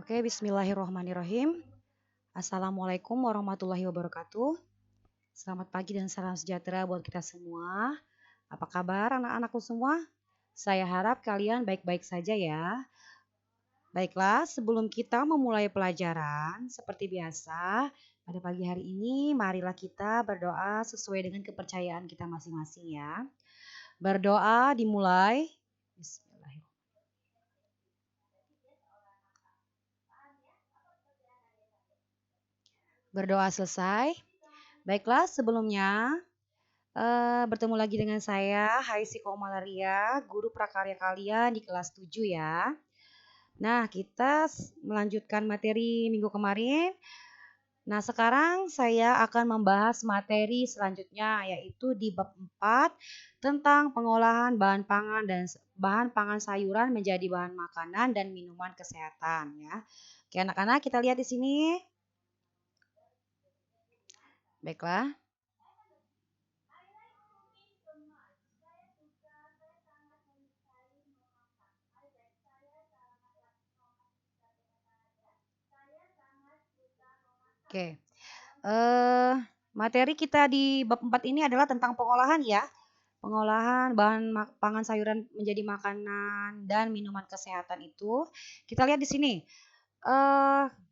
Oke, bismillahirrohmanirrohim. Assalamualaikum warahmatullahi wabarakatuh. Selamat pagi dan salam sejahtera buat kita semua. Apa kabar anak-anakku semua? Saya harap kalian baik-baik saja ya. Baiklah, sebelum kita memulai pelajaran, seperti biasa, pada pagi hari ini marilah kita berdoa sesuai dengan kepercayaan kita masing-masing ya. Berdoa dimulai. Bismillahirrahmanirrahim. Berdoa selesai. Baiklah, sebelumnya bertemu lagi dengan saya, Haisiko Malaria, guru prakarya kalian di kelas 7 ya. Nah, kita melanjutkan materi minggu kemarin. Nah, sekarang saya akan membahas materi selanjutnya, yaitu di bab 4 tentang pengolahan bahan pangan dan bahan pangan sayuran menjadi bahan makanan dan minuman kesehatan ya. Oke, anak-anak kita lihat di sini. Baiklah. Oke. Materi kita di bab 4 ini adalah tentang pengolahan ya. Pengolahan bahan pangan sayuran menjadi makanan dan minuman kesehatan itu. Kita lihat di sini.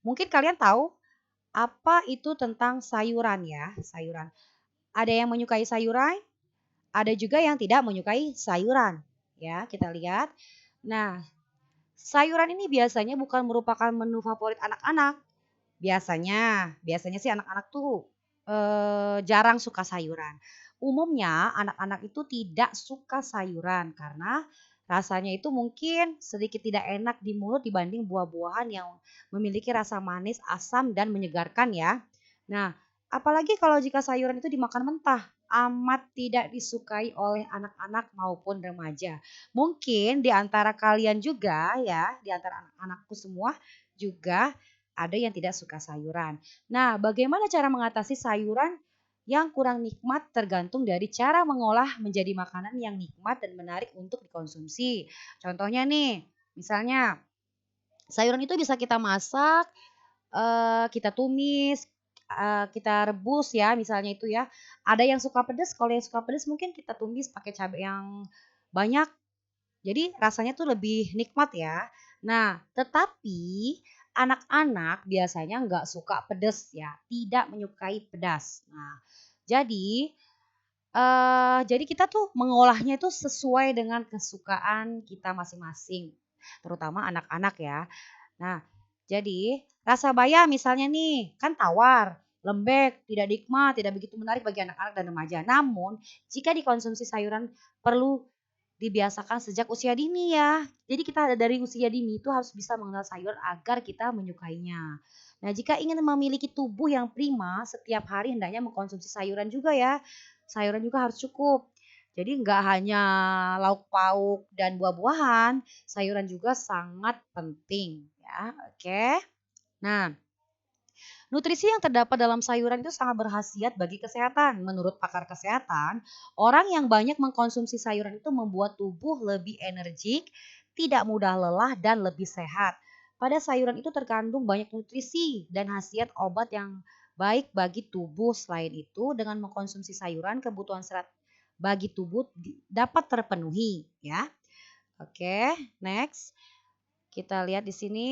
Mungkin kalian tahu apa itu tentang sayuran ya, sayuran. Ada yang menyukai sayuran, ada juga yang tidak menyukai sayuran. Ya, kita lihat. Nah, sayuran ini biasanya bukan merupakan menu favorit anak-anak. Biasanya sih anak-anak tuh jarang suka sayuran. Umumnya anak-anak itu tidak suka sayuran karena rasanya itu mungkin sedikit tidak enak di mulut dibanding buah-buahan yang memiliki rasa manis, asam dan menyegarkan ya. Nah, apalagi kalau jika sayuran itu dimakan mentah, amat tidak disukai oleh anak-anak maupun remaja. Mungkin di antara kalian juga ya, di antara anak-anakku semua juga ada yang tidak suka sayuran. Nah, bagaimana cara mengatasi sayuran yang kurang nikmat tergantung dari cara mengolah menjadi makanan yang nikmat dan menarik untuk dikonsumsi. Contohnya nih, misalnya sayuran itu bisa kita masak, kita tumis, kita rebus ya misalnya itu ya. Ada yang suka pedas, kalau yang suka pedas mungkin kita tumis pakai cabai yang banyak. Jadi rasanya tuh lebih nikmat ya. Nah, tetapi anak-anak biasanya nggak suka pedas ya, tidak menyukai pedas. Nah, jadi jadi kita tuh mengolahnya itu sesuai dengan kesukaan kita masing-masing, terutama anak-anak ya. Nah, jadi rasa bayam misalnya nih, kan tawar, lembek, tidak nikmat, tidak begitu menarik bagi anak-anak dan remaja. Namun, jika dikonsumsi sayuran perlu dibiasakan sejak usia dini ya. Jadi kita dari usia dini itu harus bisa mengenal sayur agar kita menyukainya. Nah, jika ingin memiliki tubuh yang prima, setiap hari hendaknya mengkonsumsi sayuran juga ya. Sayuran juga harus cukup. Jadi nggak hanya lauk pauk dan buah-buahan, sayuran juga sangat penting ya. Oke. Nah, nutrisi yang terdapat dalam sayuran itu sangat berkhasiat bagi kesehatan. Menurut pakar kesehatan, orang yang banyak mengkonsumsi sayuran itu membuat tubuh lebih energik, tidak mudah lelah dan lebih sehat. Pada sayuran itu terkandung banyak nutrisi dan khasiat obat yang baik bagi tubuh. Selain itu, dengan mengkonsumsi sayuran, kebutuhan serat bagi tubuh dapat terpenuhi ya. Oke, next. Kita lihat di sini.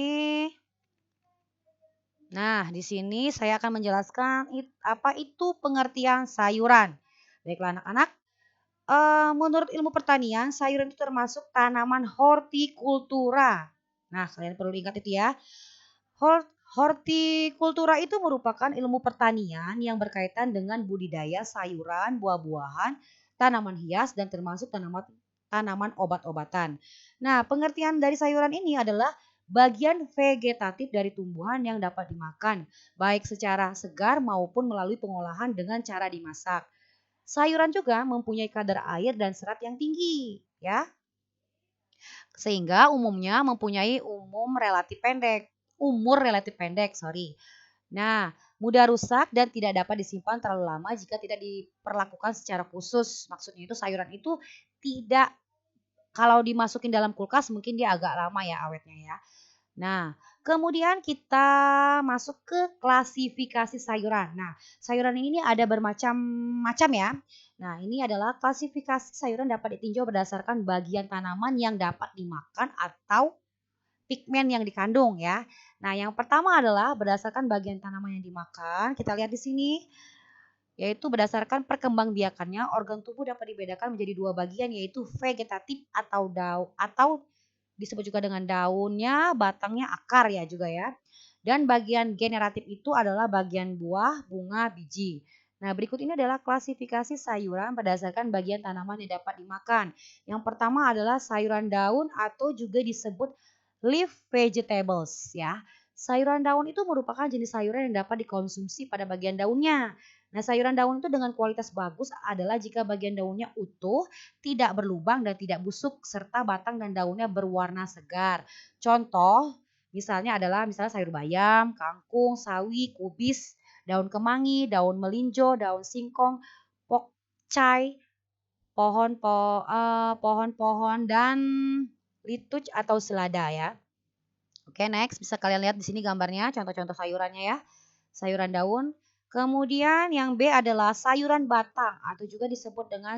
Nah, di sini saya akan menjelaskan apa itu pengertian sayuran. Baiklah anak-anak, menurut ilmu pertanian, sayuran itu termasuk tanaman hortikultura. Nah, kalian perlu ingat itu ya. Hortikultura itu merupakan ilmu pertanian yang berkaitan dengan budidaya sayuran, buah-buahan, tanaman hias, dan termasuk tanaman obat-obatan. Nah, pengertian dari sayuran ini adalah bagian vegetatif dari tumbuhan yang dapat dimakan, baik secara segar maupun melalui pengolahan dengan cara dimasak. Sayuran juga mempunyai kadar air dan serat yang tinggi, ya. Sehingga umumnya mempunyai umur relatif pendek, sorry. Nah, mudah rusak dan tidak dapat disimpan terlalu lama jika tidak diperlakukan secara khusus. Maksudnya itu sayuran itu tidak kalau dimasukin dalam kulkas mungkin dia agak lama ya awetnya ya. Nah, Kemudian kita masuk ke klasifikasi sayuran. Nah, sayuran ini ada bermacam-macam ya. Nah, ini adalah klasifikasi sayuran dapat ditinjau berdasarkan bagian tanaman yang dapat dimakan atau pigmen yang dikandung ya. Nah, yang pertama adalah berdasarkan bagian tanaman yang dimakan. Kita lihat di sini, yaitu berdasarkan perkembangbiakannya, organ tubuh dapat dibedakan menjadi dua bagian, yaitu vegetatif atau disebut juga dengan daunnya, batangnya, akar ya juga ya. Dan bagian generatif itu adalah bagian buah, bunga, biji. Nah, berikut ini adalah klasifikasi sayuran berdasarkan bagian tanaman yang dapat dimakan. Yang pertama adalah sayuran daun atau juga disebut leaf vegetables ya. Sayuran daun itu merupakan jenis sayuran yang dapat dikonsumsi pada bagian daunnya. Nah, sayuran daun itu dengan kualitas bagus adalah jika bagian daunnya utuh, tidak berlubang dan tidak busuk, serta batang dan daunnya berwarna segar. Contoh, misalnya sayur bayam, kangkung, sawi, kubis, daun kemangi, daun melinjo, daun singkong, pokcai, pohon-pohon dan lituc atau selada ya. Oke, next bisa kalian lihat di sini gambarnya, contoh-contoh sayurannya ya. Sayuran daun. Kemudian yang B adalah sayuran batang atau juga disebut dengan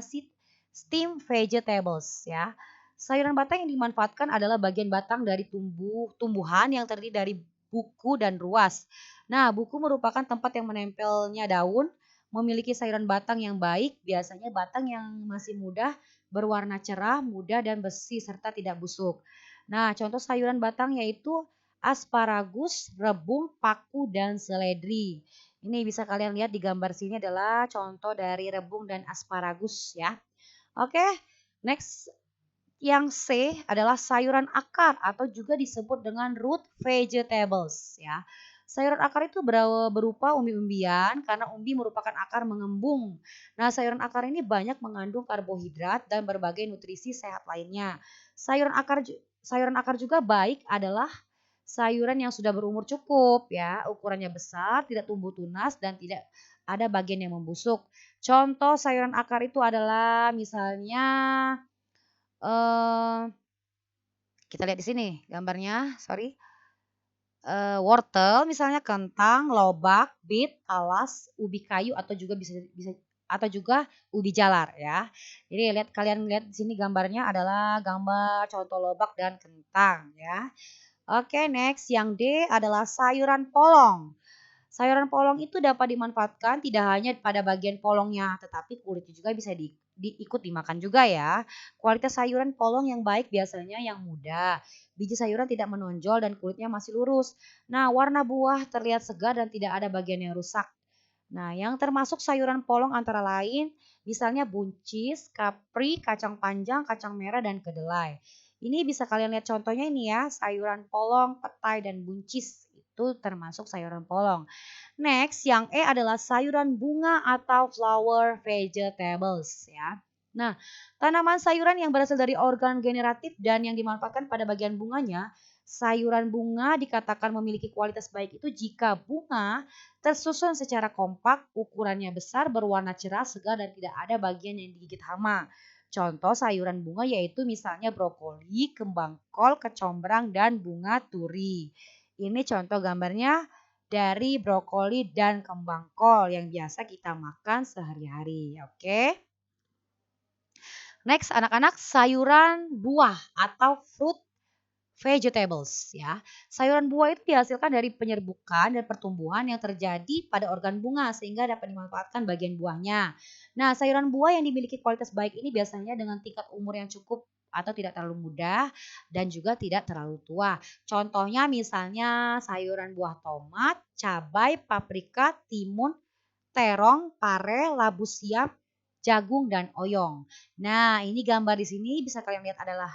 stem vegetables ya. Sayuran batang yang dimanfaatkan adalah bagian batang dari tumbuhan yang terdiri dari buku dan ruas. Nah, buku merupakan tempat yang menempelnya daun, memiliki sayuran batang yang baik, biasanya batang yang masih muda, berwarna cerah, muda dan besi serta tidak busuk. Nah, contoh sayuran batang yaitu asparagus, rebung, paku, dan seledri. Ini bisa kalian lihat di gambar sini adalah contoh dari rebung dan asparagus ya. Oke, next yang C adalah sayuran akar atau juga disebut dengan root vegetables ya. Sayuran akar itu berupa umbi-umbian karena umbi merupakan akar mengembung. Nah, sayuran akar ini banyak mengandung karbohidrat dan berbagai nutrisi sehat lainnya. Sayuran akar juga baik adalah sayuran yang sudah berumur cukup ya, ukurannya besar, tidak tumbuh tunas dan tidak ada bagian yang membusuk. Contoh sayuran akar itu adalah misalnya eh kita lihat di sini gambarnya, sorry. Wortel misalnya kentang, lobak, bit, talas, ubi kayu atau juga bisa bisa atau juga ubi jalar ya. Jadi kalian lihat di sini gambarnya adalah gambar contoh lobak dan kentang ya. Oke, next yang D adalah sayuran polong. Sayuran polong itu dapat dimanfaatkan tidak hanya pada bagian polongnya, tetapi kulitnya juga bisa ikut dimakan juga ya. Kualitas sayuran polong yang baik biasanya yang muda. Biji sayuran tidak menonjol dan kulitnya masih lurus. Nah, warna buah terlihat segar dan tidak ada bagian yang rusak. Nah, yang termasuk sayuran polong antara lain misalnya buncis, kapri, kacang panjang, kacang merah, dan kedelai. Ini bisa kalian lihat contohnya ini ya, sayuran polong, petai, dan buncis. Itu termasuk sayuran polong. Next, yang E adalah sayuran bunga atau flower vegetables ya. Nah, tanaman sayuran yang berasal dari organ generatif dan yang dimanfaatkan pada bagian bunganya, sayuran bunga dikatakan memiliki kualitas baik itu jika bunga tersusun secara kompak, ukurannya besar, berwarna cerah, segar dan tidak ada bagian yang digigit hama. Contoh sayuran bunga yaitu misalnya brokoli, kembang kol, kecombrang, dan bunga turi. Ini contoh gambarnya dari brokoli dan kembang kol yang biasa kita makan sehari-hari. Oke. Next anak-anak sayuran buah atau fruit vegetables ya. Sayuran buah itu dihasilkan dari penyerbukan dan pertumbuhan yang terjadi pada organ bunga sehingga dapat dimanfaatkan bagian buahnya. Nah, sayuran buah yang dimiliki kualitas baik ini biasanya dengan tingkat umur yang cukup atau tidak terlalu muda dan juga tidak terlalu tua. Contohnya misalnya sayuran buah tomat, cabai, paprika, timun, terong, pare, labu siam, jagung dan oyong. Nah, ini gambar di sini bisa kalian lihat adalah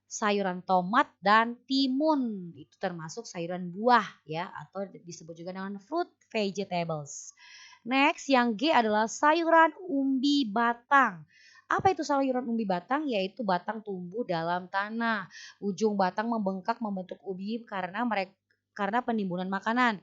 sayuran tomat dan timun. Itu termasuk sayuran buah ya atau disebut juga dengan fruit vegetables. Next, yang G adalah sayuran umbi batang. Apa itu sayuran umbi batang? Yaitu batang tumbuh dalam tanah. Ujung batang membengkak membentuk ubi karena penimbunan makanan.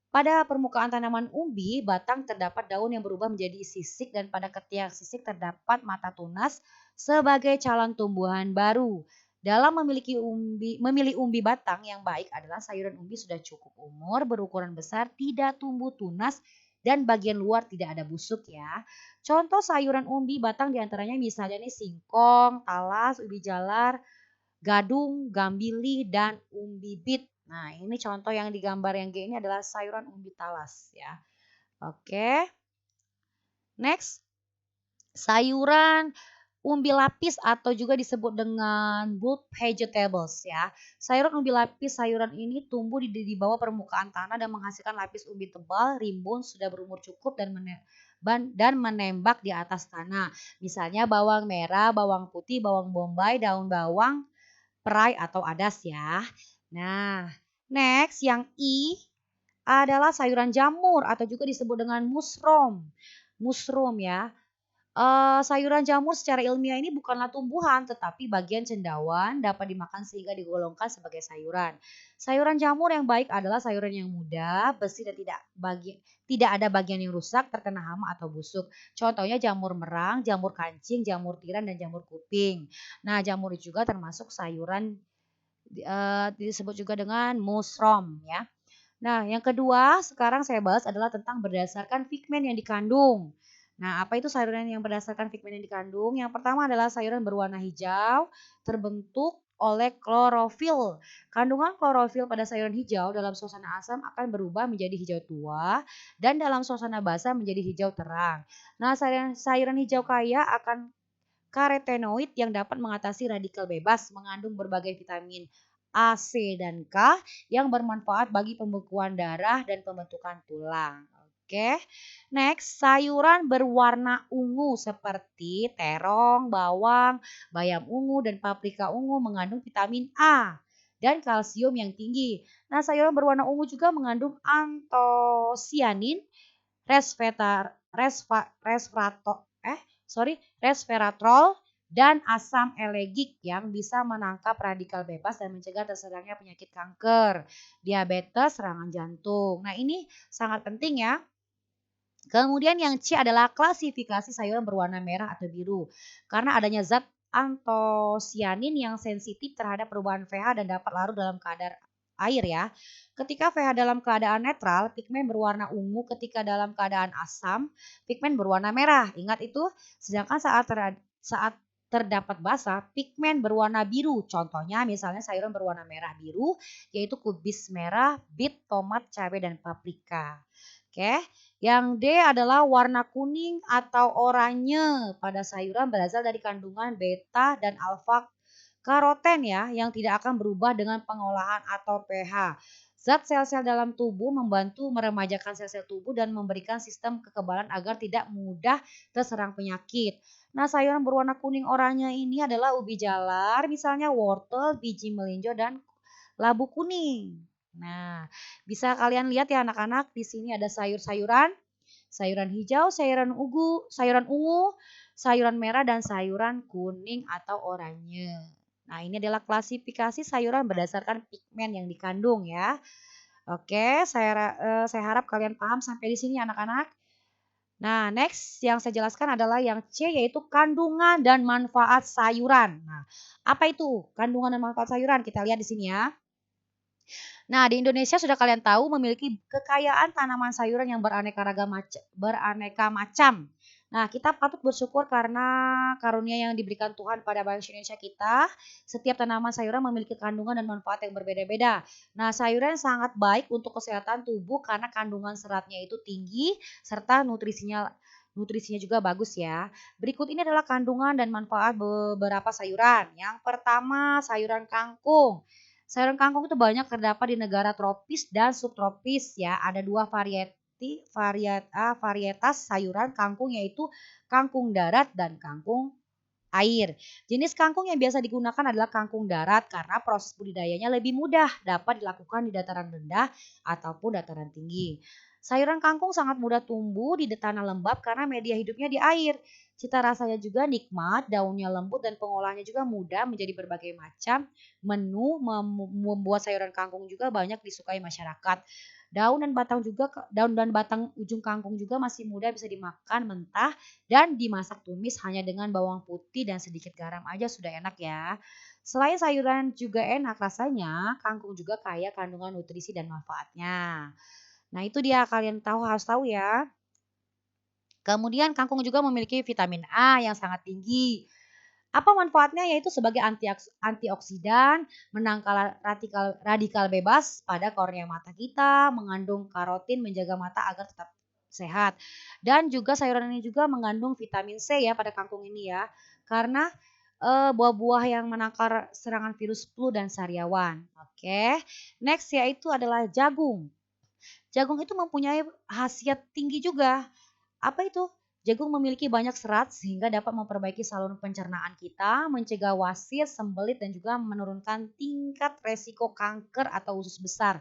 Pada permukaan tanaman umbi, batang terdapat daun yang berubah menjadi sisik dan pada ketiak sisik terdapat mata tunas sebagai calon tumbuhan baru. Dalam memilih umbi batang yang baik adalah sayuran umbi sudah cukup umur, berukuran besar, tidak tumbuh tunas, dan bagian luar tidak ada busuk ya. Contoh sayuran umbi batang diantaranya misalnya nih singkong, talas, ubi jalar, gadung, gambili, dan umbi bit. Nah ini contoh yang digambar yang G ini adalah sayuran umbi talas ya. Oke, next. Sayuran umbi lapis atau juga disebut dengan bulb vegetables ya. Sayuran umbi lapis, sayuran ini tumbuh di bawah permukaan tanah dan menghasilkan lapis umbi tebal, rimbun, sudah berumur cukup dan menembak di atas tanah. Misalnya bawang merah, bawang putih, bawang bombay, daun bawang, perai atau adas ya. Nah, next yang I adalah sayuran jamur atau juga disebut dengan mushroom. Mushroom ya. Sayuran jamur secara ilmiah ini bukanlah tumbuhan, tetapi bagian cendawan dapat dimakan sehingga digolongkan sebagai sayuran. Sayuran jamur yang baik adalah sayuran yang muda, bersih dan tidak ada bagian yang rusak, terkena hama atau busuk. Contohnya jamur merang, jamur kancing, jamur tiram, dan jamur kuping. Nah, jamur juga termasuk sayuran disebut juga dengan mushroom ya. Nah, yang kedua sekarang saya bahas adalah tentang berdasarkan pigmen yang dikandung. Nah, apa itu sayuran yang berdasarkan pigmen yang dikandung? Yang pertama adalah sayuran berwarna hijau terbentuk oleh klorofil. Kandungan klorofil pada sayuran hijau dalam suasana asam akan berubah menjadi hijau tua dan dalam suasana basah menjadi hijau terang. Nah, sayuran hijau kaya akan karotenoid yang dapat mengatasi radikal bebas, mengandung berbagai vitamin A, C, dan K yang bermanfaat bagi pembekuan darah dan pembentukan tulang. Oke, next sayuran berwarna ungu seperti terong, bawang, bayam ungu, dan paprika ungu mengandung vitamin A dan kalsium yang tinggi. Nah, sayuran berwarna ungu juga mengandung antosianin, resveratrol dan asam elegik yang bisa menangkap radikal bebas dan mencegah terserangnya penyakit kanker, diabetes, serangan jantung. Nah, ini sangat penting ya. Kemudian yang C adalah klasifikasi sayuran berwarna merah atau biru. Karena adanya zat antosianin yang sensitif terhadap perubahan pH dan dapat larut dalam kadar air ya. Ketika pH dalam keadaan netral, pigmen berwarna ungu. Ketika dalam keadaan asam, pigmen berwarna merah. Ingat itu. Sedangkan saat terdapat basah, pigmen berwarna biru. Contohnya misalnya sayuran berwarna merah biru, yaitu kubis merah, bit, tomat, cabai, dan paprika. Oke, yang D adalah warna kuning atau oranye pada sayuran berasal dari kandungan beta dan alfa karoten ya yang tidak akan berubah dengan pengolahan atau pH. Zat sel-sel dalam tubuh membantu meremajakan sel-sel tubuh dan memberikan sistem kekebalan agar tidak mudah terserang penyakit. Nah, sayuran berwarna kuning oranye ini adalah ubi jalar, misalnya wortel, biji melinjo, dan labu kuning. Nah, bisa kalian lihat ya anak-anak, di sini ada sayur-sayuran, sayuran hijau, sayuran ungu, sayuran merah, dan sayuran kuning atau oranye. Nah, ini adalah klasifikasi sayuran berdasarkan pigmen yang dikandung ya. Oke, saya harap kalian paham sampai di sini anak-anak. Nah, next yang saya jelaskan adalah yang C yaitu kandungan dan manfaat sayuran. Nah, apa itu kandungan dan manfaat sayuran? Kita lihat di sini ya. Nah, di Indonesia sudah kalian tahu memiliki kekayaan tanaman sayuran yang beraneka macam. Nah, kita patut bersyukur karena karunia yang diberikan Tuhan pada bangsa Indonesia kita. Setiap tanaman sayuran memiliki kandungan dan manfaat yang berbeda-beda. Nah, sayuran sangat baik untuk kesehatan tubuh karena kandungan seratnya itu tinggi serta nutrisinya juga bagus ya. Berikut ini adalah kandungan dan manfaat beberapa sayuran. Yang pertama, sayuran kangkung. Sayuran kangkung itu banyak terdapat di negara tropis dan subtropis ya. Ada dua varietas sayuran kangkung yaitu kangkung darat dan kangkung air. Jenis kangkung yang biasa digunakan adalah kangkung darat karena proses budidayanya lebih mudah, dapat dilakukan di dataran rendah ataupun dataran tinggi. Sayuran kangkung sangat mudah tumbuh di tanah lembab karena media hidupnya di air. Cita rasanya juga nikmat, daunnya lembut dan pengolahannya juga mudah menjadi berbagai macam menu. Membuat sayuran kangkung juga banyak disukai masyarakat. Daun dan batang ujung kangkung juga masih muda, bisa dimakan mentah dan dimasak tumis hanya dengan bawang putih dan sedikit garam aja sudah enak ya. Selain sayuran juga enak rasanya, kangkung juga kaya kandungan nutrisi dan manfaatnya. Nah, itu dia kalian harus tahu ya. Kemudian kangkung juga memiliki vitamin A yang sangat tinggi. Apa manfaatnya? Yaitu sebagai antioksidan, menangkal radikal radikal bebas pada kornea mata kita, mengandung karotin menjaga mata agar tetap sehat. Dan juga sayuran ini juga mengandung vitamin C ya pada kangkung ini ya. Karena buah-buah yang menangkal serangan virus flu dan sariawan. Oke. Next yaitu adalah jagung. Jagung itu mempunyai khasiat tinggi juga. Apa itu? Jagung memiliki banyak serat sehingga dapat memperbaiki saluran pencernaan kita, mencegah wasit, sembelit, dan juga menurunkan tingkat resiko kanker atau usus besar.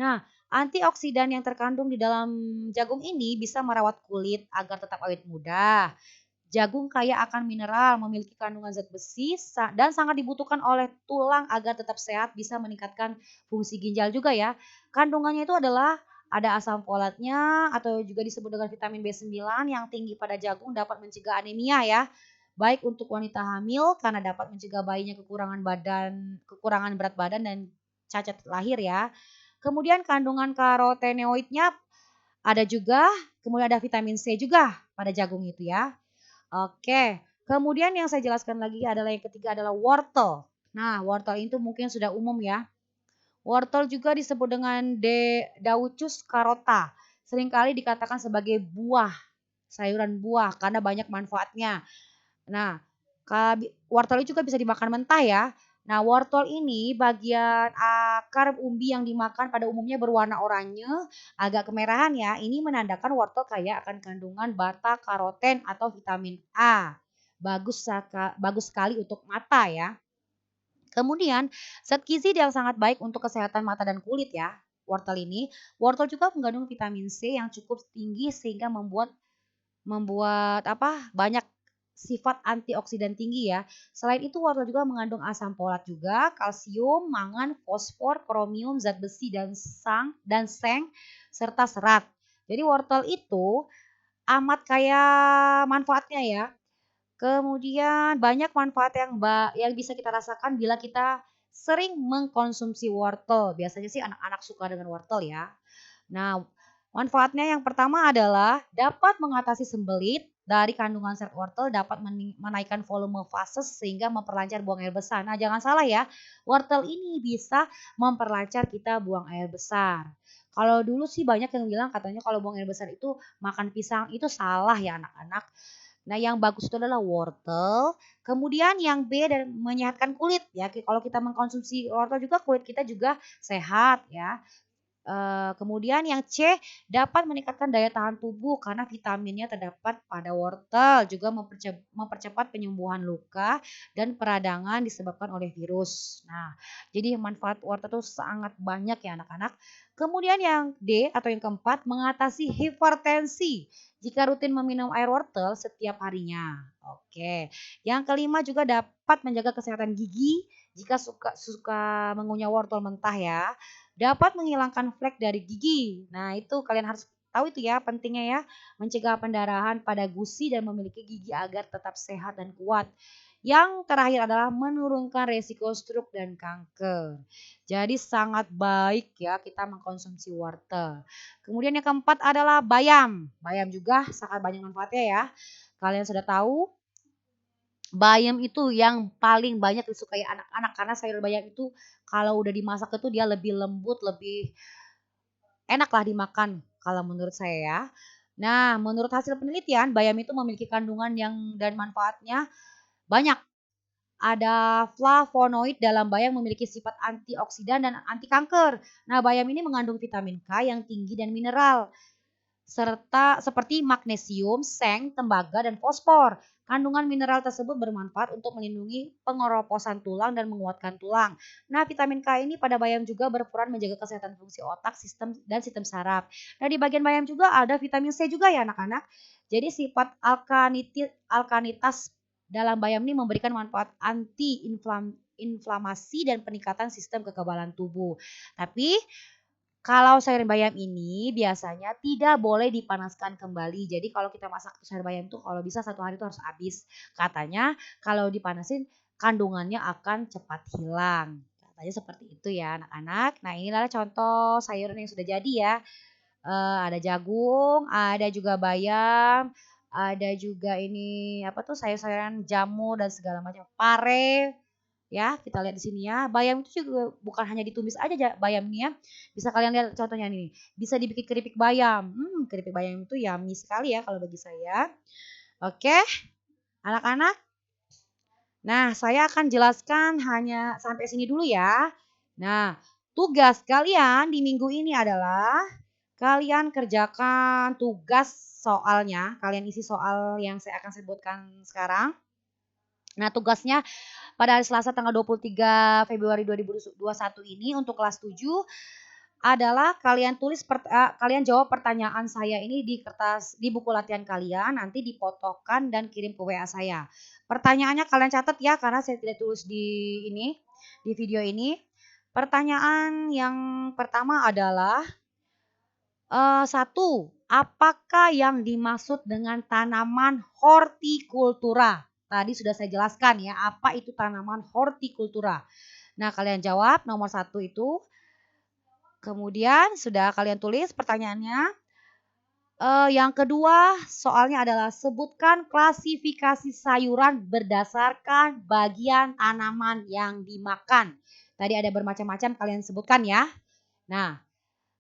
Nah, antioksidan yang terkandung di dalam jagung ini bisa merawat kulit agar tetap awet muda. Jagung kaya akan mineral, memiliki kandungan zat besi, dan sangat dibutuhkan oleh tulang agar tetap sehat, bisa meningkatkan fungsi ginjal juga ya. Kandungannya itu adalah ada asam folatnya atau juga disebut dengan vitamin B9 yang tinggi pada jagung dapat mencegah anemia ya. Baik untuk wanita hamil karena dapat mencegah bayinya kekurangan berat badan dan cacat lahir ya. Kemudian kandungan karotenoidnya ada juga, kemudian ada vitamin C juga pada jagung itu ya. Oke, kemudian yang saya jelaskan lagi adalah yang ketiga adalah wortel. Nah, wortel itu mungkin sudah umum ya. Wortel juga disebut dengan Daucus carota. Seringkali dikatakan sebagai buah, sayuran buah karena banyak manfaatnya. Nah, wortel juga bisa dimakan mentah ya. Nah, wortel ini bagian akar umbi yang dimakan pada umumnya berwarna oranye, agak kemerahan ya. Ini menandakan wortel kaya akan kandungan beta karoten atau vitamin A. Bagus sekali untuk mata ya. Kemudian, zat gizi yang sangat baik untuk kesehatan mata dan kulit ya. Wortel juga mengandung vitamin C yang cukup tinggi sehingga membuat membuat apa, banyak sifat antioksidan tinggi ya. Selain itu wortel juga mengandung asam folat juga, kalsium, mangan, fosfor, kromium, zat besi dan seng serta serat. Jadi wortel itu amat kaya manfaatnya ya. Kemudian banyak manfaat yang bisa kita rasakan bila kita sering mengkonsumsi wortel. Biasanya sih anak-anak suka dengan wortel ya. Nah, manfaatnya yang pertama adalah dapat mengatasi sembelit, dari kandungan serat wortel dapat menaikkan volume fases sehingga memperlancar buang air besar. Nah, jangan salah ya, wortel ini bisa memperlancar kita buang air besar. Kalau dulu sih banyak yang bilang katanya kalau buang air besar itu makan pisang, itu salah ya anak-anak. Nah, yang bagus itu adalah wortel. Kemudian yang B dan menyehatkan kulit ya. Kalau kita mengkonsumsi wortel juga kulit kita juga sehat ya. Kemudian yang C dapat meningkatkan daya tahan tubuh karena vitaminnya terdapat pada wortel, juga mempercepat penyembuhan luka dan peradangan disebabkan oleh virus. Nah, jadi manfaat wortel itu sangat banyak ya anak-anak. Kemudian yang D atau yang keempat mengatasi hipertensi jika rutin meminum air wortel setiap harinya. Oke. Yang kelima juga dapat menjaga kesehatan gigi jika suka suka mengunyah wortel mentah ya. Dapat menghilangkan flek dari gigi. Nah, itu kalian harus tahu itu ya pentingnya ya. Mencegah pendarahan pada gusi dan memiliki gigi agar tetap sehat dan kuat. Yang terakhir adalah menurunkan resiko stroke dan kanker. Jadi sangat baik ya kita mengkonsumsi wortel. Kemudian yang keempat adalah bayam. Bayam juga sangat banyak manfaatnya ya. Kalian sudah tahu bayam itu yang paling banyak disukai anak-anak karena sayur bayam itu kalau udah dimasak itu dia lebih lembut, lebih enak lah dimakan kalau menurut saya ya. Nah, menurut hasil penelitian, bayam itu memiliki kandungan dan manfaatnya banyak. Ada flavonoid dalam bayam memiliki sifat antioksidan dan anti kanker. Nah, bayam ini mengandung vitamin K yang tinggi dan mineral serta seperti magnesium, seng, tembaga, dan fosfor. Kandungan mineral tersebut bermanfaat untuk melindungi pengeroposan tulang dan menguatkan tulang. Nah, vitamin K ini pada bayam juga berperan menjaga kesehatan fungsi otak, sistem saraf. Nah, di bagian bayam juga ada vitamin C juga ya anak-anak. Jadi sifat alkanitas dalam bayam ini memberikan manfaat inflamasi dan peningkatan sistem kekebalan tubuh. Tapi kalau sayur bayam ini biasanya tidak boleh dipanaskan kembali. Jadi kalau kita masak sayur bayam itu kalau bisa 1 hari itu harus habis. Katanya kalau dipanasin kandungannya akan cepat hilang. Katanya seperti itu ya anak-anak. Nah ini adalah contoh sayuran yang sudah jadi ya. Ada jagung, ada juga bayam, ada juga ini apa tuh sayur-sayuran jamur dan segala macam, pare, ya kita lihat di sini ya. Bayam itu juga bukan hanya ditumis aja bayam ini ya. Bisa kalian lihat contohnya nih, bisa dibikin keripik bayam. Keripik bayam itu yummy sekali ya kalau bagi saya. Oke, anak-anak. Nah, saya akan jelaskan hanya sampai sini dulu ya. Nah, tugas kalian di minggu ini adalah kalian kerjakan tugas soalnya, kalian isi soal yang saya akan sebutkan sekarang. Nah, tugasnya pada hari Selasa tanggal 23 Februari 2021 ini untuk kelas 7 adalah kalian jawab pertanyaan saya ini di kertas di buku latihan kalian, nanti dipotokan dan kirim ke WA saya. Pertanyaannya kalian catat ya karena saya tidak tulis di video ini. Pertanyaan yang pertama adalah satu, apakah yang dimaksud dengan tanaman hortikultura? Tadi sudah saya jelaskan ya, apa itu tanaman hortikultura. Nah, kalian jawab nomor satu itu. Kemudian sudah kalian tulis pertanyaannya. Yang kedua soalnya adalah sebutkan klasifikasi sayuran berdasarkan bagian tanaman yang dimakan. Tadi ada bermacam-macam kalian sebutkan ya. Nah,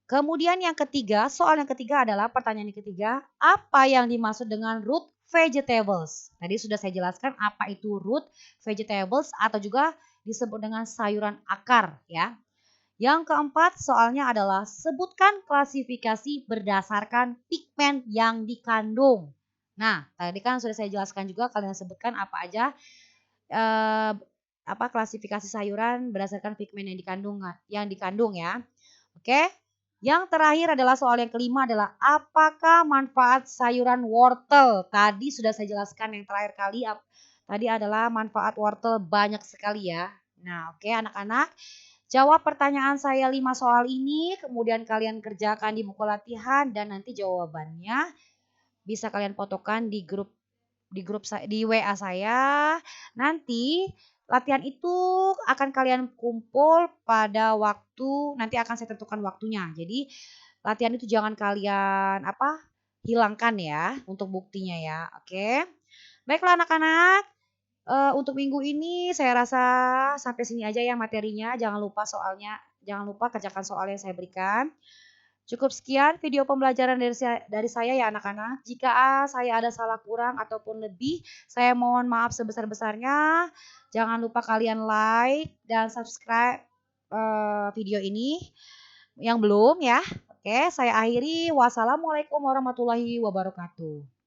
kemudian yang ketiga, soal yang ketiga adalah pertanyaan yang ketiga, apa yang dimaksud dengan root vegetables? Tadi sudah saya jelaskan apa itu root vegetables atau juga disebut dengan sayuran akar ya. Yang keempat soalnya adalah sebutkan klasifikasi berdasarkan pigmen yang dikandung. Nah, tadi kan sudah saya jelaskan juga kalian sebutkan apa aja eh, apa klasifikasi sayuran berdasarkan pigmen yang dikandung ya. Oke. Yang terakhir adalah soal yang kelima adalah apakah manfaat sayuran wortel? Tadi sudah saya jelaskan yang terakhir kali tadi adalah manfaat wortel banyak sekali ya. Nah, oke anak-anak. Jawab pertanyaan saya 5 soal ini, kemudian kalian kerjakan di buku latihan dan nanti jawabannya bisa kalian fotokan di WA saya. Nanti latihan itu akan kalian kumpul pada waktu nanti akan saya tentukan waktunya. Jadi latihan itu jangan kalian hilangkan ya untuk buktinya ya. Oke. Baiklah anak-anak. Untuk minggu ini saya rasa sampai sini aja ya materinya. Jangan lupa kerjakan soal yang saya berikan. Cukup sekian video pembelajaran dari saya ya anak-anak. Jika saya ada salah kurang ataupun lebih, saya mohon maaf sebesar-besarnya. Jangan lupa kalian like dan subscribe video ini yang belum ya. Oke, saya akhiri. Wassalamualaikum warahmatullahi wabarakatuh.